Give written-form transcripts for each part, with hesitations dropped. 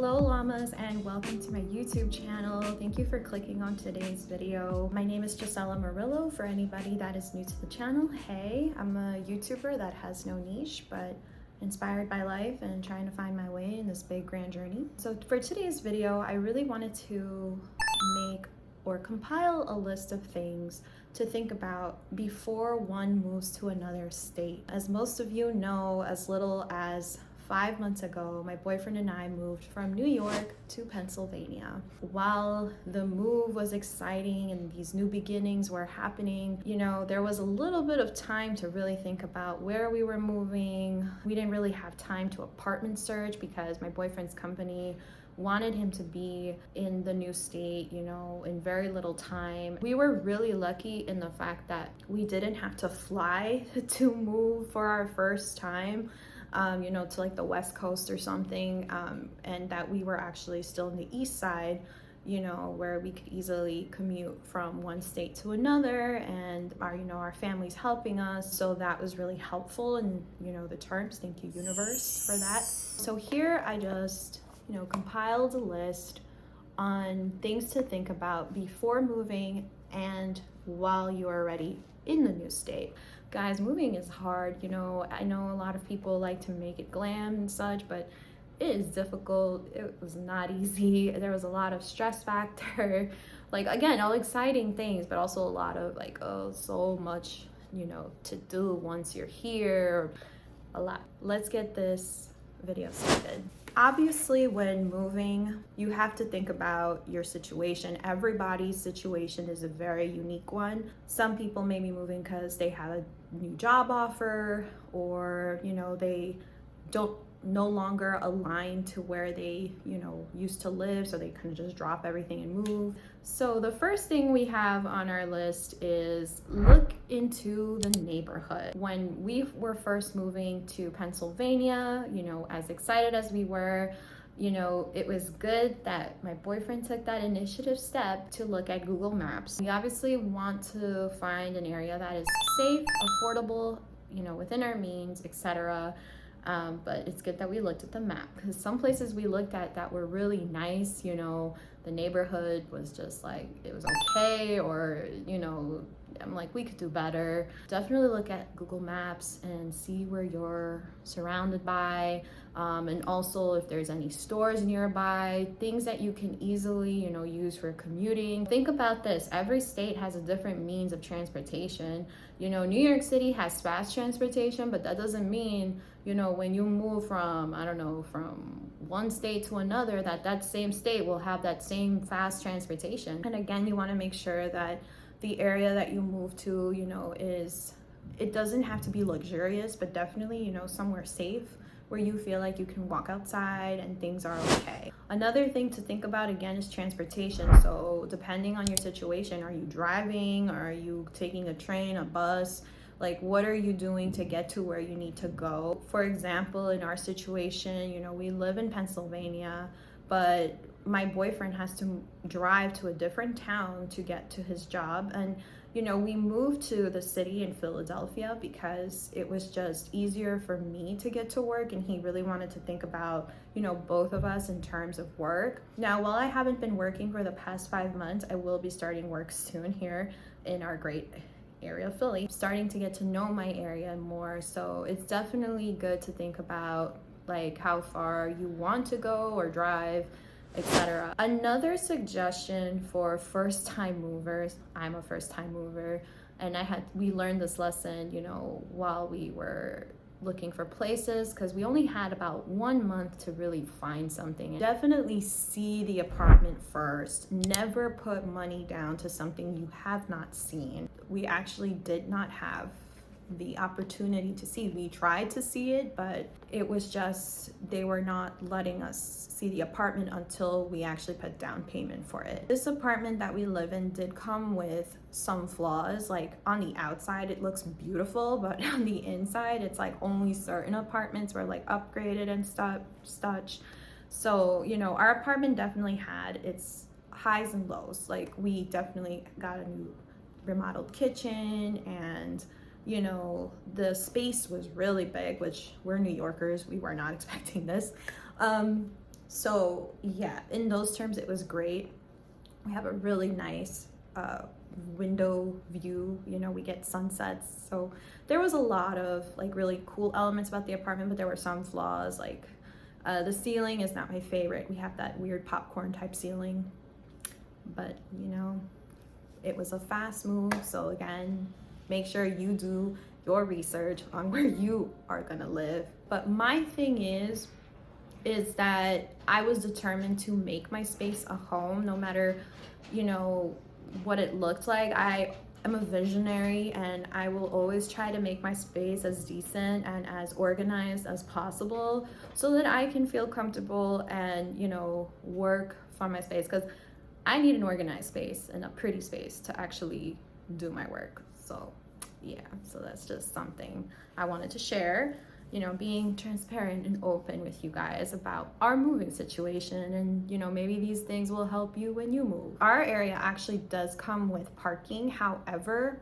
Hello llamas and welcome to my YouTube channel. Thank you for clicking on today's video. My name is Gisela Murillo for anybody that is new to the channel. Hey, I'm a YouTuber that has no niche but inspired by life and trying to find my way in this big grand journey. So for today's video, I really wanted to make or compile a list of things to think about before one moves to another state. As most of you know, as little as 5 months ago, my boyfriend and I moved from New York to Pennsylvania. While the move was exciting and these new beginnings were happening, you know, there was a little bit of time to really think about where we were moving. We didn't really have time to apartment search because my boyfriend's company wanted him to be in the new state, you know, in very little time. We were really lucky in the fact that we didn't have to fly to move for our first time. You know, to like the West Coast or something, and that we were actually still in the East Side, you know, where we could easily commute from one state to another, and our family's helping us. So that was really helpful, and the terms, thank you universe for that. So here I just, compiled a list on things to think about before moving and while you are already in the new state. Guys, moving is hard. I know a lot of people like to make it glam and such, but it is difficult. It was not easy. There was a lot of stress factor. Like, again, all exciting things, but also a lot of like, oh, so much, to do once you're here. A lot. Let's get this video started. Obviously, when moving, you have to think about your situation. Everybody's situation is a very unique one. Some people may be moving because they have a new job offer, or they don't no longer align to where they used to live, so they kind of just drop everything and move. So the first thing we have on our list is look into the neighborhood. When we were first moving to Pennsylvania, as excited as we were, it was good that my boyfriend took that initiative step to look at Google Maps. We obviously want to find an area that is safe, affordable, within our means, etc. But it's good that we looked at the map, because some places we looked at that were really nice, the neighborhood was just like, it was okay, or, I'm like, we could do better. Definitely look at Google Maps and see where you're surrounded by, and also if there's any stores nearby, things that you can easily, use for commuting. Think about this, every state has a different means of transportation. New York City has fast transportation, but that doesn't mean, when you move from, from one state to another, that same state will have that same fast transportation. And again, you want to make sure that the area that you move to, it doesn't have to be luxurious, but definitely, somewhere safe where you feel like you can walk outside and things are okay. Another thing to think about again is transportation. So depending on your situation, are you driving? Are you taking a train, a bus? Like, what are you doing to get to where you need to go? For example, in our situation, we live in Pennsylvania, but my boyfriend has to drive to a different town to get to his job. And, we moved to the city in Philadelphia because it was just easier for me to get to work, and he really wanted to think about, both of us in terms of work. Now, while I haven't been working for the past 5 months, I will be starting work soon here in our great area of Philly, starting to get to know my area more. So it's definitely good to think about like how far you want to go or drive, etc. Another suggestion for first-time movers, I'm a first-time mover, and we learned this lesson, while we were looking for places, because we only had about 1 month to really find something. Definitely see the apartment first. Never put money down to something you have not seen. We actually did not have the opportunity to see. We tried to see it, but it was just, they were not letting us see the apartment until we actually put down payment for it. This apartment that we live in did come with some flaws. Like, on the outside it looks beautiful, but on the inside it's like only certain apartments were like upgraded and such. So our apartment definitely had its highs and lows. Like, we definitely got a new remodeled kitchen, and the space was really big, which we're New Yorkers, we were not expecting this. So yeah, in those terms, it was great. We have a really nice window view, you know, we get sunsets. So there was a lot of like really cool elements about the apartment, but there were some flaws, like the ceiling is not my favorite. We have that weird popcorn type ceiling, but you know, it was a fast move. So again, make sure you do your research on where you are gonna live. But my thing is that I was determined to make my space a home, no matter, you know, what it looked like. I am a visionary, and I will always try to make my space as decent and as organized as possible so that I can feel comfortable and, you know, work from my space, because I need an organized space and a pretty space to actually do my work. So yeah, so that's just something I wanted to share, you know, being transparent and open with you guys about our moving situation, and you know, maybe these things will help you when you move. Our area actually does come with parking, however,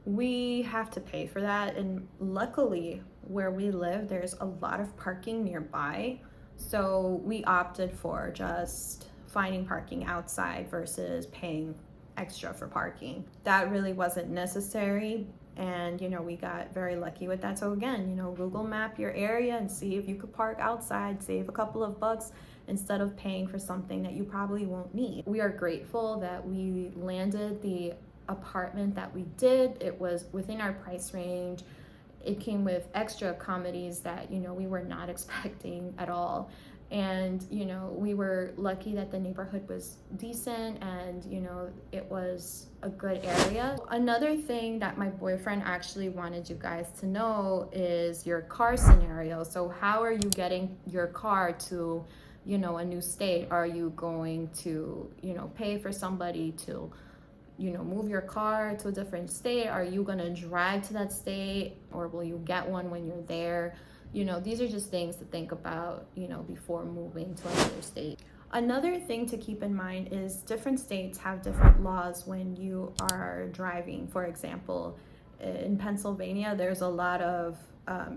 we have to pay for that, and luckily where we live there's a lot of parking nearby, so we opted for just finding parking outside versus paying extra for parking. That really wasn't necessary, and you know, we got very lucky with that. So again, you know, Google map your area and see if you could park outside, save a couple of bucks instead of paying for something that you probably won't need. We are grateful that we landed the apartment that we did. It was within our price range. It came with extra accommodations that, you know, we were not expecting at all. And you know, we were lucky that the neighborhood was decent, and you know, it was a good area. Another thing that my boyfriend actually wanted you guys to know is your car scenario. So how are you getting your car to, you know, a new state? Are you going to, you know, pay for somebody to, you know, move your car to a different state? Are you gonna drive to that state, or will you get one when you're there? You know, these are just things to think about, you know, before moving to another state. Another thing to keep in mind is different states have different laws when you are driving. For example, in Pennsylvania, there's a lot of,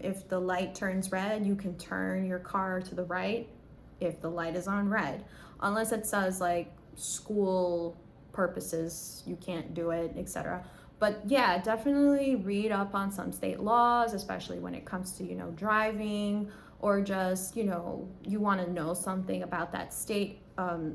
if the light turns red, you can turn your car to the right if the light is on red. Unless it says like school purposes, you can't do it, etc. But yeah, definitely read up on some state laws, especially when it comes to, you know, driving, or just, you know, you want to know something about that state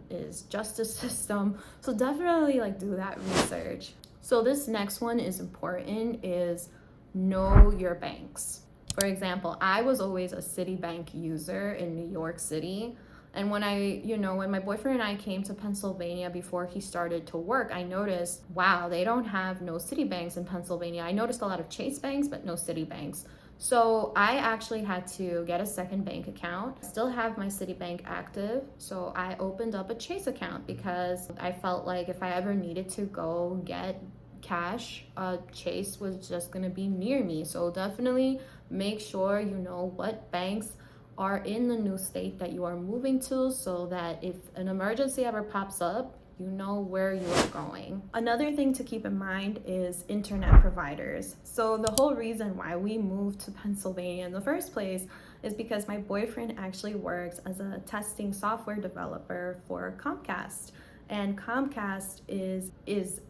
is justice system. So definitely like do that research. So this next one is important, is know your banks. For example, I was always a Citibank user in New York City. And when when my boyfriend and I came to Pennsylvania before he started to work, I noticed, wow, they don't have no Citibanks in Pennsylvania. I noticed a lot of Chase banks, but no Citibanks. So I actually had to get a second bank account. I still have my Citibank active, so I opened up a Chase account because I felt like if I ever needed to go get cash, Chase was just gonna be near me. So definitely make sure you know what banks are in the new state that you are moving to, so that if an emergency ever pops up, you know where you are going. Another thing to keep in mind is internet providers. So the whole reason why we moved to Pennsylvania in the first place is because my boyfriend actually works as a testing software developer for Comcast. And Comcast is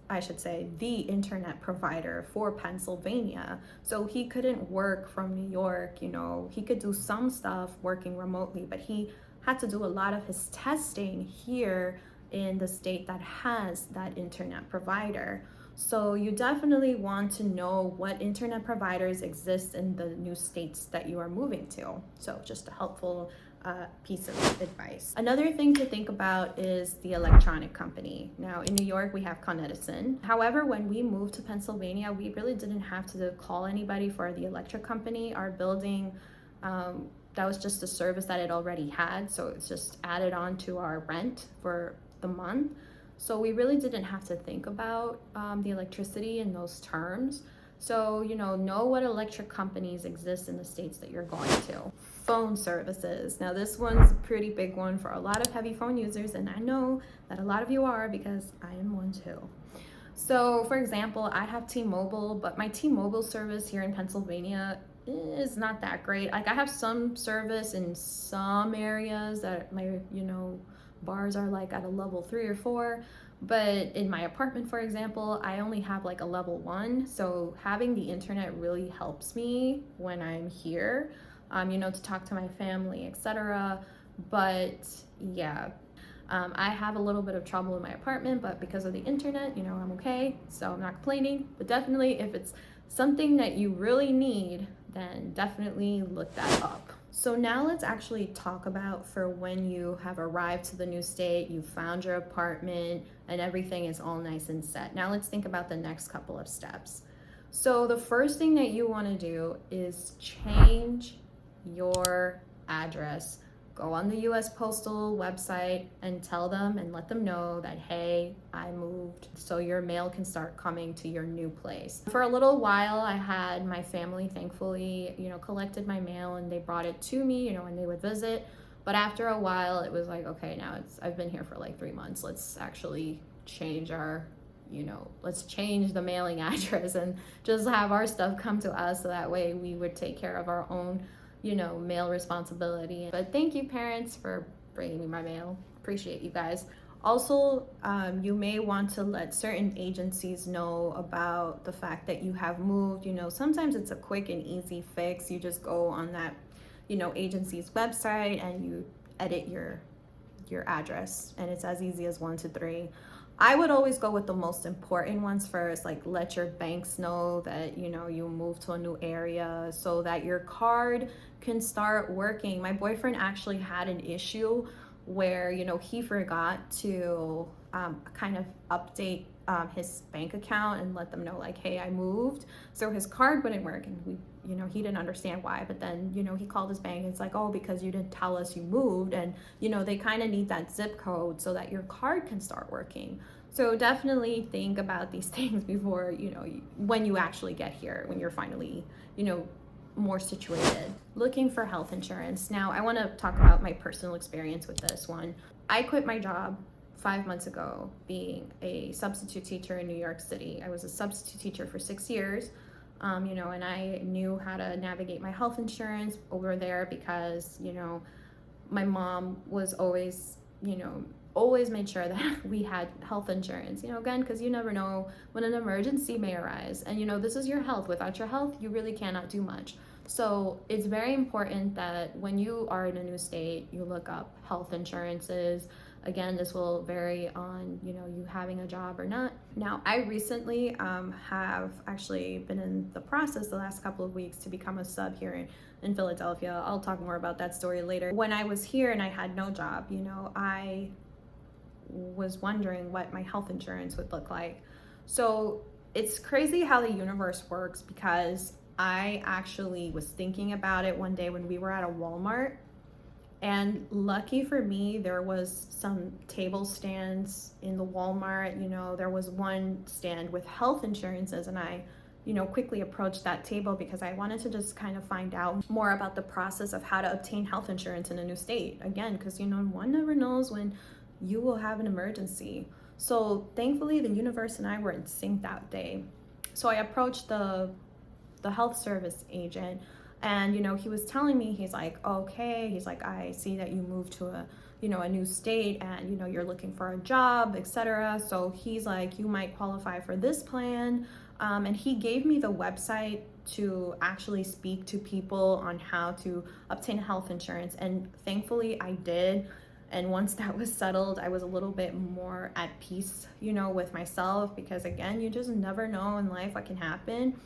I should say the internet provider for Pennsylvania. So he couldn't work from New York, you know, he could do some stuff working remotely, but he had to do a lot of his testing here in the state that has that internet provider. So you definitely want to know what internet providers exist in the new states that you are moving to. So just a helpful piece of advice. Another thing to think about is the electronic company. Now in New York, we have Con Edison. However, when we moved to Pennsylvania, we really didn't have to call anybody for the electric company. Our building, that was just a service that it already had. So it's just added on to our rent for the month. So we really didn't have to think about the electricity in those terms. So, you know what electric companies exist in the states that you're going to. Phone services. Now this one's a pretty big one for a lot of heavy phone users, and I know that a lot of you are, because I am one too. So for example, I have T-Mobile, but my T-Mobile service here in Pennsylvania is not that great. Like I have some service in some areas that my, bars are like at a level 3 or 4, but in my apartment, for example, I only have like a level 1. So having the internet really helps me when I'm here, to talk to my family, etc. But yeah, I have a little bit of trouble in my apartment, but because of the internet, I'm okay. So I'm not complaining. But definitely, if it's something that you really need, then definitely look that up. So now let's actually talk about for when you have arrived to the new state, you found your apartment, and everything is all nice and set. Now let's think about the next couple of steps. So the first thing that you want to do is change your address. Go on the US Postal website and tell them and let them know that, hey, I moved, so your mail can start coming to your new place. For a little while, I had my family, thankfully, collected my mail and they brought it to me, when they would visit. But after a while, it was like, okay, now I've been here for like 3 months. Let's actually change let's change the mailing address and just have our stuff come to us, so that way we would take care of our own mail responsibility. But thank you, parents, for bringing me my mail. Appreciate you guys. Also, you may want to let certain agencies know about the fact that you have moved. Sometimes it's a quick and easy fix. You just go on that, agency's website and you edit your address, and it's as easy as 1 to 3. I would always go with the most important ones first, like let your banks know that, you moved to a new area so that your card can start working. My boyfriend actually had an issue where, he forgot to kind of update his bank account and let them know like, hey, I moved. So his card wouldn't work, and he didn't understand why. But then, he called his bank and it's like, oh, because you didn't tell us you moved. And, they kind of need that zip code so that your card can start working. So definitely think about these things before, when you actually get here, when you're finally, more situated. Looking for health insurance. Now, I want to talk about my personal experience with this one. I quit my job 5 months ago being a substitute teacher in New York City. I was a substitute teacher for 6 years. And I knew how to navigate my health insurance over there because, my mom was always, always made sure that we had health insurance, again, because you never know when an emergency may arise. And, this is your health. Without your health, you really cannot do much. So it's very important that when you are in a new state, you look up health insurances. Again, this will vary on, you having a job or not. Now, I recently have actually been in the process the last couple of weeks to become a sub here in Philadelphia. I'll talk more about that story later. When I was here and I had no job, I was wondering what my health insurance would look like. So it's crazy how the universe works, because I actually was thinking about it one day when we were at a Walmart. And lucky for me, there was some table stands in the Walmart. There was one stand with health insurances, and I, quickly approached that table because I wanted to just kind of find out more about the process of how to obtain health insurance in a new state. Again, because, one never knows when you will have an emergency. So thankfully, the universe and I were in sync that day. So I approached the health service agent. And, he was telling me, he's like, okay, he's like, I see that you moved to a new state and, you're looking for a job, etc. So he's like, you might qualify for this plan. And he gave me the website to actually speak to people on how to obtain health insurance. And thankfully I did. And once that was settled, I was a little bit more at peace, with myself, because again, you just never know in life what can happen.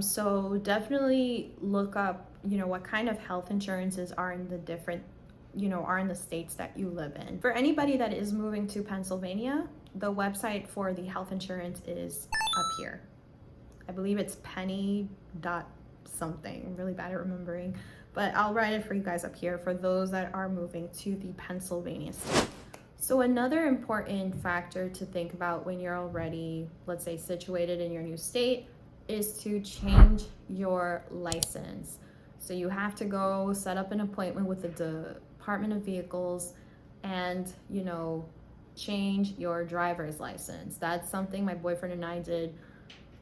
So definitely look up, what kind of health insurances are in the different, are in the states that you live in. For anybody that is moving to Pennsylvania, the website for the health insurance is up here. I believe it's penny dot something. I'm really bad at remembering, but I'll write it for you guys up here for those that are moving to the Pennsylvania state. So another important factor to think about when you're already, let's say, situated in your new state is to change your license. So you have to go set up an appointment with the Department of Vehicles and, change your driver's license. That's something my boyfriend and I did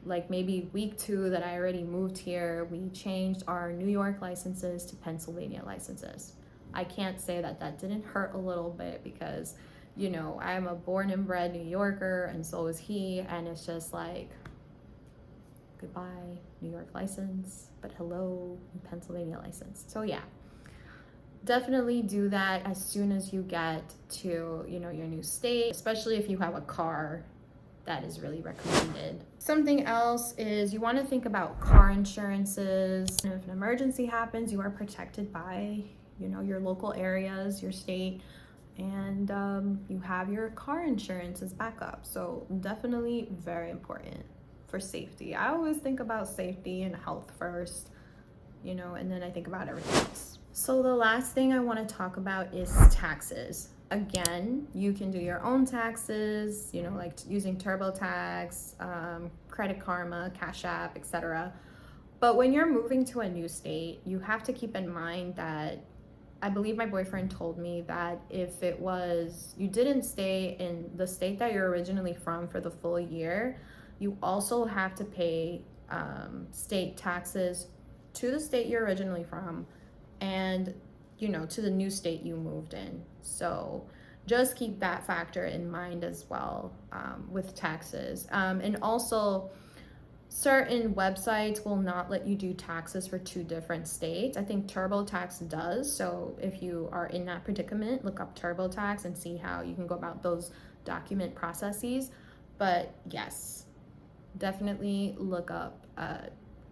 like maybe week 2 that I already moved here. We changed our New York licenses to Pennsylvania licenses. I can't say that that didn't hurt a little bit because, you know, I'm a born and bred New Yorker and so is he, and it's just like, goodbye New York license, but hello Pennsylvania license. So yeah, definitely do that as soon as you get to, you know, your new state, especially if you have a car. That is really recommended. Something else is you want to think about car insurances. And if an emergency happens, you are protected by, you know, your local areas, your state, and you have your car insurance as backup. So definitely very important for safety. I always think about safety and health first, you know, and then I think about everything else. So the last thing I want to talk about is taxes. Again, you can do your own taxes, you know, like using TurboTax, Credit Karma, Cash App, etc. But when you're moving to a new state, you have to keep in mind that I believe my boyfriend told me that if it was, you didn't stay in the state that you're originally from for the full year, you also have to pay state taxes to the state you're originally from and, you know, to the new state you moved in. So just keep that factor in mind as well with taxes. And also, certain websites will not let you do taxes for 2 different states. I think TurboTax does. So if you are in that predicament, look up TurboTax and see how you can go about those document processes. But yes, definitely look up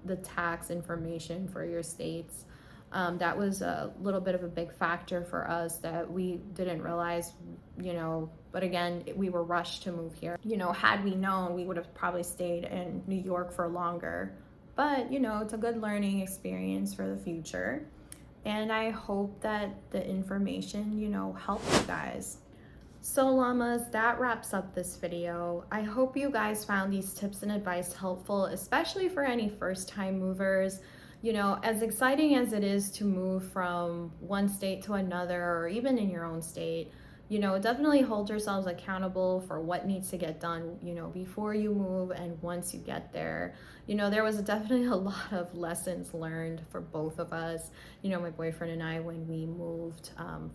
the tax information for your states. That was a little bit of a big factor for us that we didn't realize, you know, but again, we were rushed to move here. You know, had we known, we would have probably stayed in New York for longer. But, you know, it's a good learning experience for the future. And I hope that the information, you know, helps you guys. So llamas, that wraps up this video. I hope you guys found these tips and advice helpful, especially for any first-time movers. You know, as exciting as it is to move from one state to another, or even in your own state, you know, definitely hold yourselves accountable for what needs to get done, you know, before you move and once you get there. You know, there was definitely a lot of lessons learned for both of us. You know, my boyfriend and I, when we moved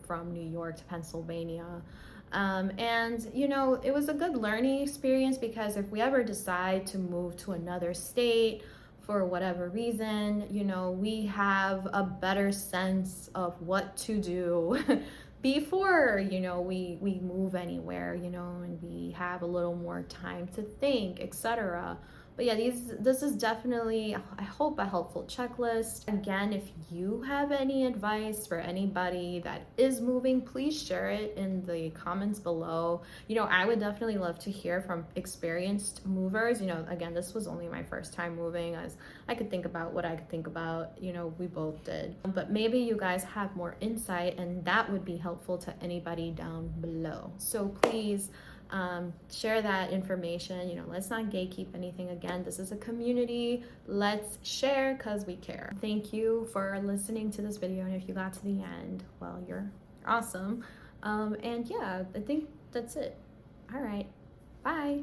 from New York to Pennsylvania. And, you know, it was a good learning experience because if we ever decide to move to another state, for whatever reason, you know, we have a better sense of what to do before, you know, we move anywhere, you know, and we have a little more time to think, etc. But yeah, this is definitely, I hope, a helpful checklist. Again, if you have any advice for anybody that is moving, please share it in the comments below. You know, I would definitely love to hear from experienced movers. You know, again, this was only my first time moving, as I could think about what I could think about, you know, we both did. But maybe you guys have more insight and that would be helpful to anybody down below. So please, share that information. You know, let's not gatekeep anything. Again, this is a community. Let's share because we care. Thank you for listening to this video, and if you got to the end, well, you're awesome. And yeah, I think that's it. All right, bye.